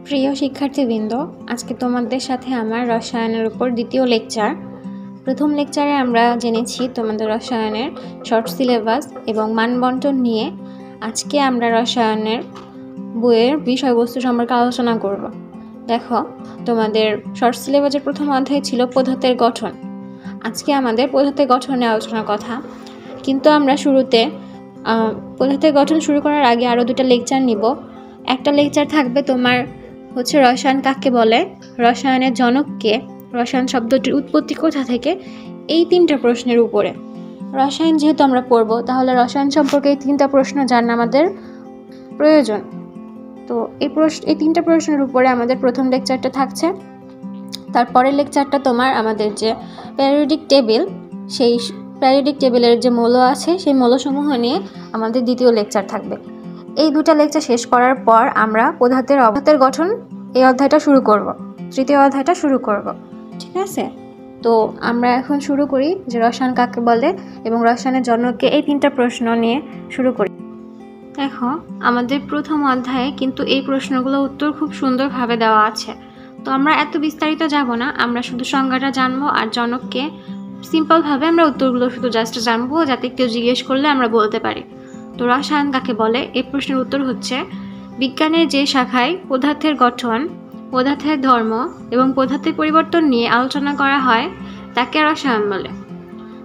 প্রিয় শিক্ষার্থীবৃন্দ, আজকে তোমাদের সাথে আমার রসায়নের উপর দ্বিতীয় লেকচার। প্রথম লেকচারে আমরা জেনেছি তোমাদের রসায়নের শর্ট সিলেবাস এবং মানবন্টন নিয়ে। আজকে আমরা রসায়নের বইয়ের বিষয়বস্তু সম্পর্কে আলোচনা করব। দেখো, তোমাদের শর্ট সিলেবাসের প্রথম অধ্যায় ছিল পদার্থের গঠন। আজকে আমাদের পদার্থের গঠনে আলোচনার কথা, কিন্তু আমরা শুরুতে পদার্থের গঠন শুরু করার আগে আরও দুটো লেকচার নিব। একটা লেকচার থাকবে তোমার রসায়ন কাকে বলে, রসায়নের জনক কে, রসায়ন শব্দটির উৎপত্তি কোথা থেকে, এই তিনটা প্রশ্নের উপরে। রসায়ন যেহেতু আমরা পড়ব, তাহলে রসায়ন সম্পর্কে এই তিনটা প্রশ্ন জানা আমাদের প্রয়োজন। তো এই তিনটা প্রশ্নের উপরে আমাদের প্রথম লেকচারটা থাকছে। তারপরের লেকচারটা তোমার আমাদের যে পিরিয়ডিক টেবিল, সেই পিরিয়ডিক টেবিলের যে মৌল আছে সেই মৌলসমূহ নিয়ে আমাদের দ্বিতীয় লেকচার থাকবে। এই দুটা লেকচার শেষ করার পর আমরা পদার্থের গঠন এই অধ্যায়টা শুরু করব, তৃতীয় অধ্যায়টা শুরু করব। ঠিক আছে? তো আমরা এখন শুরু করি যে রসায়ন কাকে বলে এবং রসায়নের জনককে, এই তিনটা প্রশ্ন নিয়ে শুরু করি। দেখো, আমাদের প্রথম অধ্যায়ে কিন্তু এই প্রশ্নগুলো উত্তর খুব সুন্দরভাবে দেওয়া আছে। তো আমরা এত বিস্তারিত যাব না, আমরা শুধু সংজ্ঞাটা জানবো আর জনককে সিম্পলভাবে আমরা উত্তরগুলো শুধু জাস্ট জানবো, যাতে কেউ জিজ্ঞেস করলে আমরা বলতে পারি। তো রসায়ন কাকে বলে, এই প্রশ্নের উত্তর হচ্ছে বিজ্ঞানের যে শাখায় পদার্থের গঠন, পদার্থের ধর্ম এবং পদার্থের পরিবর্তন নিয়ে আলোচনা করা হয় তাকে রসায়ন বলে।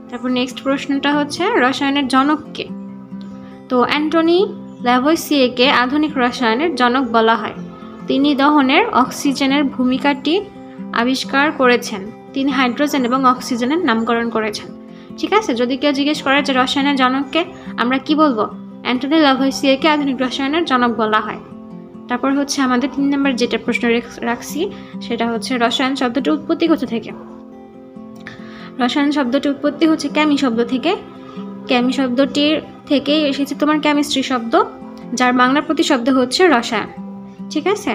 তারপর নেক্সট প্রশ্নটা হচ্ছে রসায়নের জনককে। তো অ্যান্টনি ল্যাভোইসিয়েকে আধুনিক রসায়নের জনক বলা হয়। তিনি দহনের অক্সিজেনের ভূমিকাটি আবিষ্কার করেছেন। তিনি হাইড্রোজেন এবং অক্সিজেনের নামকরণ করেছেন। ঠিক আছে? যদি কেউ জিজ্ঞেস করে যে রসায়নের জনককে, আমরা কি বলবো? অ্যান্টনি ল্যাভোইসিয়েকে আধুনিক রসায়নের জনক বলা হয়। তারপর হচ্ছে আমাদের 3 নম্বর যেটা প্রশ্ন রাখছি, সেটা হচ্ছে রসায়ন শব্দটির উৎপত্তি কোথা থেকে। রসায়ন শব্দটির উৎপত্তি হচ্ছে কেমি শব্দ থেকে। কেমি শব্দটির থেকেই এসেছে তোমার কেমিস্ট্রি শব্দ, যার বাংলা প্রতিশব্দ হচ্ছে রসায়ন। ঠিক আছে?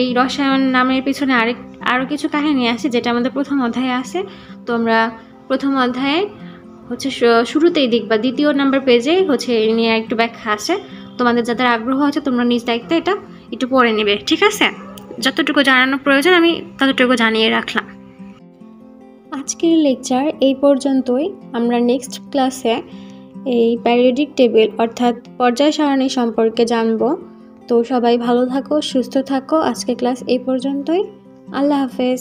এই রসায়ন নামের পিছনে আরও কিছু কাহিনী আছে, যেটা আমাদের প্রথম অধ্যায়ে আছে। তো আমরা প্রথম অধ্যায়ে হচ্ছে শুরুতেই দেখবা, দ্বিতীয় নাম্বার পেজে হচ্ছে এই নিয়ে একটু ব্যাখ্যা আছে। তোমাদের যাদের আগ্রহ আছে তোমরা নিজ দায়িত্বে এটা একটু পড়ে নেবে। ঠিক আছে? যতটুকু জানানোর প্রয়োজন আমি ততটুকু জানিয়ে রাখলাম। আজকের লেকচার এই পর্যন্তই। আমরা নেক্সট ক্লাসে এই পিরিয়ডিক টেবিল অর্থাৎ পর্যায় সারণী সম্পর্কে জানব। তো সবাই ভালো থাকো, সুস্থ থাকো। আজকের ক্লাস এই পর্যন্তই। আল্লাহ হাফেজ।